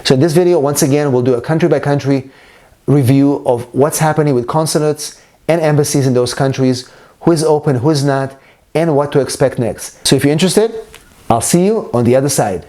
So in this video, once again, we'll do a country by country review of what's happening with consulates and embassies in those countries, who is open, who is not, and what to expect next. So if you're interested, I'll see you on the other side.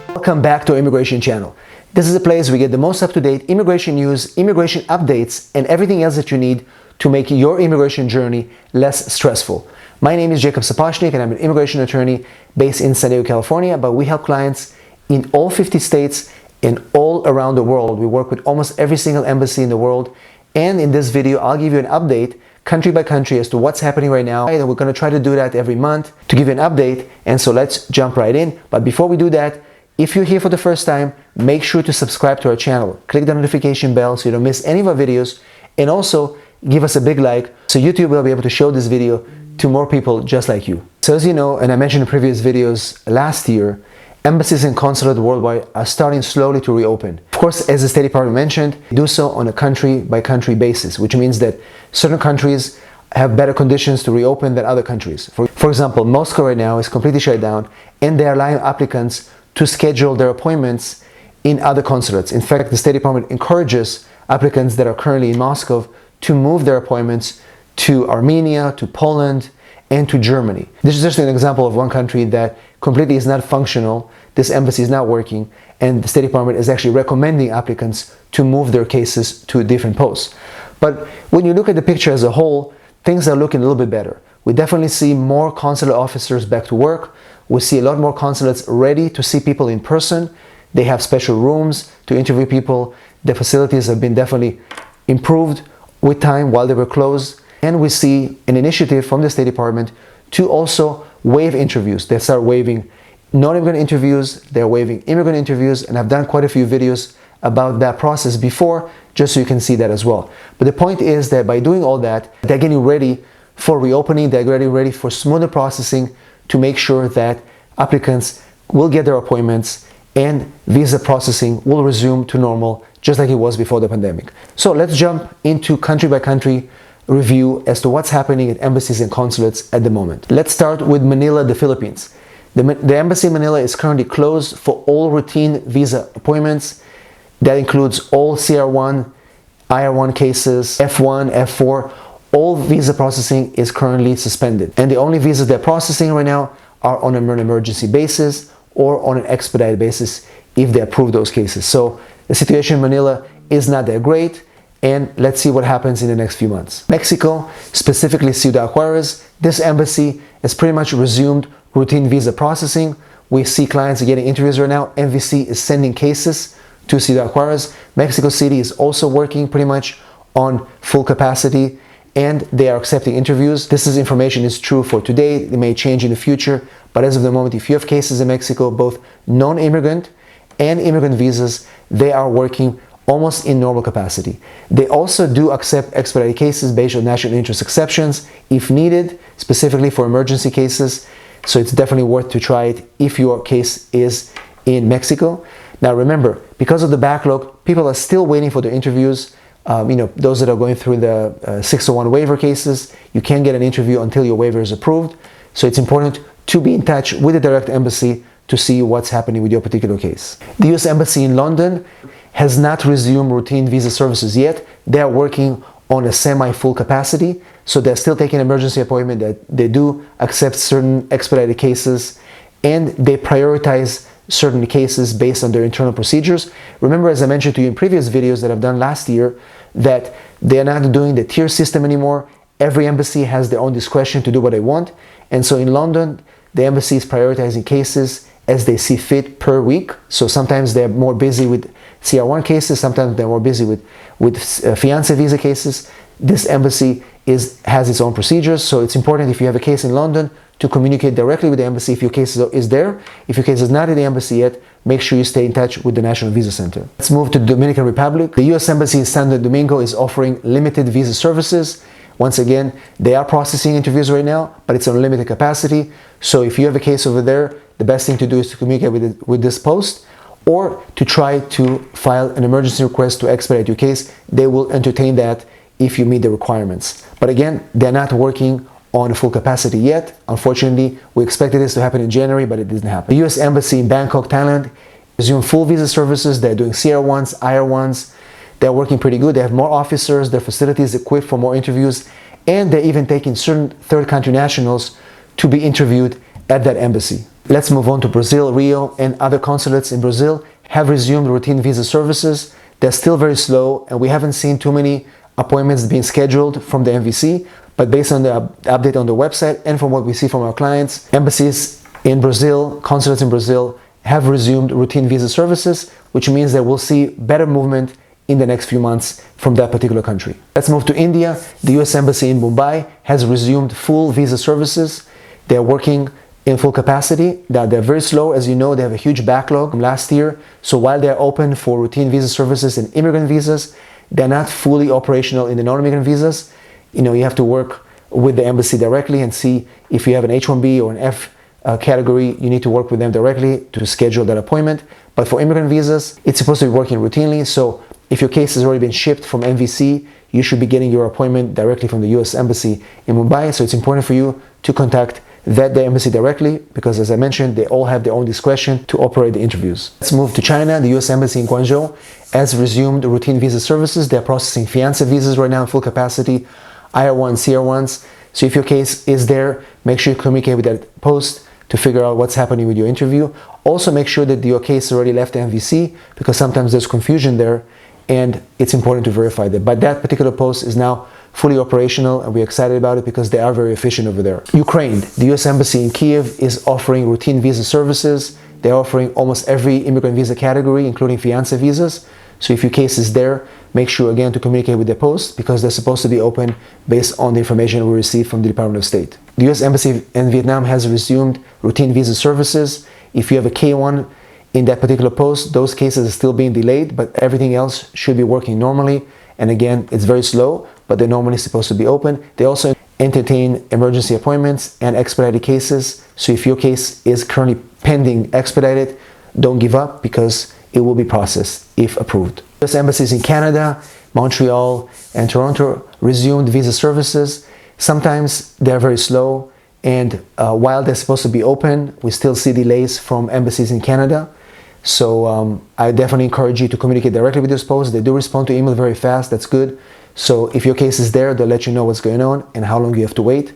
Welcome back to our immigration channel. This is a place we get the most up-to-date immigration news, immigration updates, and everything else that you need to make your immigration journey less stressful. My name is Jacob Sapochnick, and I'm an immigration attorney based in San Diego, California, but we help clients in all 50 states and all around the world. We work with almost every single embassy in the world, and in this video, I'll give you an update country by country as to what's happening right now, and we're going to try to do that every month to give you an update. And so let's jump right in. But before we do that, if you're here for the first time, make sure to subscribe to our channel. Click the notification bell so you don't miss any of our videos, and also give us a big like so YouTube will be able to show this video to more people just like you. So as you know, and I mentioned in previous videos last year, embassies and consulates worldwide are starting slowly to reopen. Of course, as the State Department mentioned, do so on a country by country basis, which means that certain countries have better conditions to reopen than other countries. For example, Moscow right now is completely shut down, and they're allowing applicants to schedule their appointments in other consulates. In fact, the State Department encourages applicants that are currently in Moscow to move their appointments to Armenia, to Poland, and to Germany. This is just an example of one country that completely is not functional. This embassy is not working, and the State Department is actually recommending applicants to move their cases to different posts. But when you look at the picture as a whole, things are looking a little bit better. We definitely see more consular officers back to work. We see a lot more consulates ready to see people in person. They have special rooms to interview people. The facilities have been definitely improved with time while they were closed. And we see an initiative from the State Department to also waive interviews. They start waiving non-immigrant interviews, they're waiving immigrant interviews, and I've done quite a few videos about that process before, just so you can see that as well. But the point is that by doing all that, they're getting ready for reopening, they're getting ready for smoother processing to make sure that applicants will get their appointments and visa processing will resume to normal, just like it was before the pandemic. So let's jump into country by country review as to what's happening at embassies and consulates at the moment. Let's start with Manila, the Philippines. The embassy in Manila is currently closed for all routine visa appointments. That includes all CR1, IR1 cases, F1, F4. All visa processing is currently suspended. And the only visas they're processing right now are on an emergency basis or on an expedited basis if they approve those cases. So the situation in Manila is not that great, and let's see what happens in the next few months. Mexico, specifically Ciudad Juarez, this embassy has pretty much resumed routine visa processing. We see clients getting interviews right now. MVC is sending cases to Ciudad Juarez. Mexico City is also working pretty much on full capacity, and they are accepting interviews. This information is true for today. It may change in the future, but as of the moment, if you have cases in Mexico, both non-immigrant and immigrant visas, they are working almost in normal capacity. They also do accept expedited cases based on national interest exceptions if needed, specifically for emergency cases. So it's definitely worth to try it if your case is in Mexico. Now remember, because of the backlog, people are still waiting for their interviews. Those that are going through the 601 waiver cases, you can't get an interview until your waiver is approved. So it's important to be in touch with the direct embassy to see what's happening with your particular case. The US Embassy in London has not resumed routine visa services yet. They are working on a semi-full capacity, so they're still taking emergency appointment. That they do accept certain expedited cases, and they prioritize certain cases based on their internal procedures. Remember, as I mentioned to you in previous videos that I've done last year, that they're not doing the tier system anymore. Every embassy has their own discretion to do what they want, and so in London, the embassy is prioritizing cases as they see fit per week. So sometimes they're more busy with CR1 cases, sometimes they're more busy with fiancé visa cases. This embassy has its own procedures, so it's important if you have a case in London to communicate directly with the embassy if your case is there. If your case is not in the embassy yet, make sure you stay in touch with the National Visa Center. Let's move to the Dominican Republic. The US Embassy in Santo Domingo is offering limited visa services. Once again, they are processing interviews right now, but it's on limited capacity. So if you have a case over there, the best thing to do is to communicate with this post, or to try to file an emergency request to expedite your case. They will entertain that if you meet the requirements. But again, they're not working on full capacity yet. Unfortunately, we expected this to happen in January, but it didn't happen. The US Embassy in Bangkok, Thailand, resumed full visa services. They're doing CR1s, IR1s. They're working pretty good. They have more officers, their facilities equipped for more interviews, and they're even taking certain third country nationals to be interviewed at that embassy. Let's move on to Brazil. Rio and other consulates in Brazil have resumed routine visa services. They're still very slow, and we haven't seen too many appointments being scheduled from the MVC, but based on the update on the website and from what we see from our clients, embassies in Brazil, consulates in Brazil have resumed routine visa services, which means that we'll see better movement in the next few months from that particular country. Let's move to India. The US Embassy in Mumbai has resumed full visa services. They're working in full capacity. They're very slow. As you know, they have a huge backlog from last year. So while they're open for routine visa services and immigrant visas, they're not fully operational in the non-immigrant visas. You have to work with the embassy directly and see if you have an H-1B or an F category. You need to work with them directly to schedule that appointment. But for immigrant visas, it's supposed to be working routinely. So if your case has already been shipped from MVC, you should be getting your appointment directly from the US Embassy in Mumbai. So it's important for you to contact the embassy directly, because as I mentioned, they all have their own discretion to operate the interviews. Let's move to China. The US Embassy in Guangzhou has resumed routine visa services. They're processing fiancé visas right now in full capacity, IR1, CR1s. So if your case is there, make sure you communicate with that post to figure out what's happening with your interview. Also make sure that your case already left the MVC, because sometimes there's confusion there and it's important to verify that. But that particular post is now fully operational, and we're excited about it because they are very efficient over there. Ukraine, the US Embassy in Kiev is offering routine visa services. They're offering almost every immigrant visa category, including fiancé visas. So if your case is there, make sure again to communicate with the post, because they're supposed to be open based on the information we received from the Department of State. The US Embassy in Vietnam has resumed routine visa services. If you have a K1 in that particular post, those cases are still being delayed, but everything else should be working normally. And again, it's very slow, but they're normally supposed to be open. They also entertain emergency appointments and expedited cases. So if your case is currently pending expedited, don't give up, because it will be processed if approved. US embassies in Canada, Montreal, and Toronto resumed visa services. Sometimes they're very slow, and while they're supposed to be open, we still see delays from embassies in Canada. So I definitely encourage you to communicate directly with this post. They do respond to email very fast. That's good. So if your case is there, they'll let you know what's going on and how long you have to wait.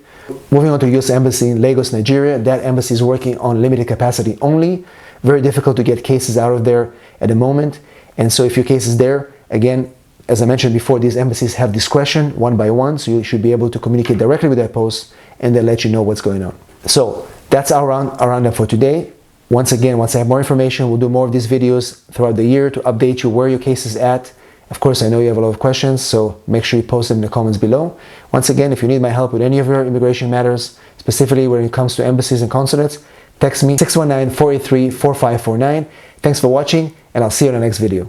Moving on to the US Embassy in Lagos, Nigeria. That embassy is working on limited capacity only. Very difficult to get cases out of there at the moment. And so if your case is there, again, as I mentioned before, these embassies have discretion one by one. So you should be able to communicate directly with that post, and they'll let you know what's going on. So that's our roundup for today. Once again, once I have more information, we'll do more of these videos throughout the year to update you where your case is at. Of course, I know you have a lot of questions, so make sure you post them in the comments below. Once again, if you need my help with any of your immigration matters, specifically when it comes to embassies and consulates, text me 619-483-4549. Thanks for watching, and I'll see you in the next video.